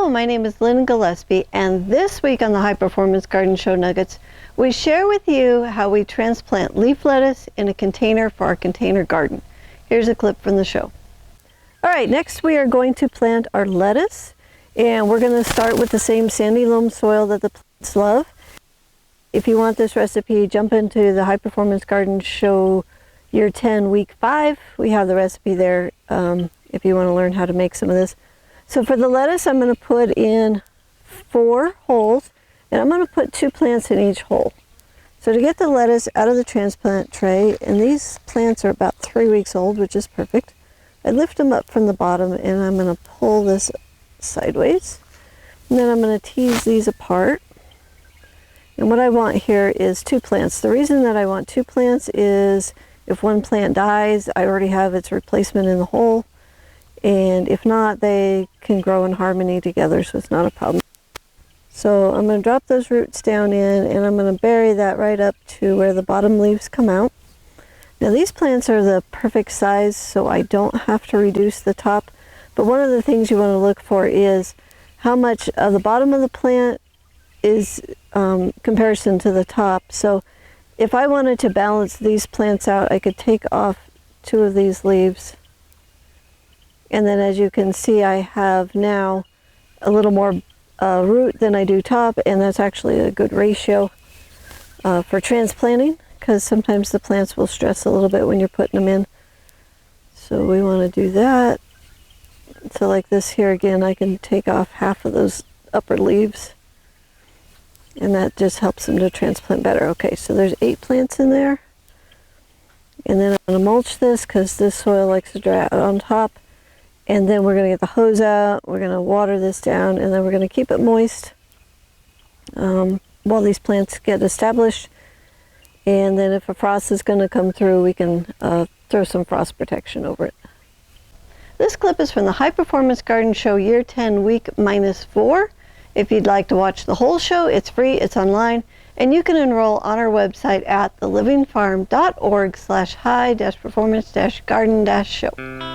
my name is Lynn Gillespie, and this week on the High Performance Garden Show Nuggets, we share with you how we transplant leaf lettuce in a container for our container garden. Here's a clip from the show. All right, next we are going to plant our lettuce, and we're going to start with the same sandy loam soil that the plants love. If you want this recipe, jump into the High Performance Garden Show Year 10, Week 5. We have the recipe there if you want to learn how to make some of this. So for the lettuce, I'm going to put in 4 holes, and I'm going to put 2 plants in each hole. So to get the lettuce out of the transplant tray, and these plants are about 3 weeks old, which is perfect, I lift them up from the bottom, and I'm going to pull this sideways. And then I'm going to tease these apart. And what I want here is 2 plants. The reason that I want 2 plants is if one plant dies, I already have its replacement in the hole. And if not, they can grow in harmony together, so it's not a problem. So I'm going to drop those roots down in, and I'm going to bury that right up to where the bottom leaves come out. Now these plants are the perfect size, so I don't have to reduce the top. But one of the things you want to look for is how much of the bottom of the plant is comparison to the top. So if I wanted to balance these plants out, I could take off 2 of these leaves. And then as you can see, I have now a little more root than I do top, and that's actually a good ratio for transplanting, because sometimes the plants will stress a little bit when you're putting them in. So we want to do that. So like this here again, I can take off half of those upper leaves, and that just helps them to transplant better. Okay, so there's 8 plants in there. And then I'm going to mulch this because this soil likes to dry out on top. And then we're going to get the hose out, we're going to water this down, and then we're going to keep it moist while these plants get established. And then if a frost is going to come through, we can throw some frost protection over it. This clip is from the High Performance Garden Show Year 10, Week -4. If you'd like to watch the whole show, it's free, it's online, and you can enroll on our website at thelivingfarm.org/high-performance-garden-show.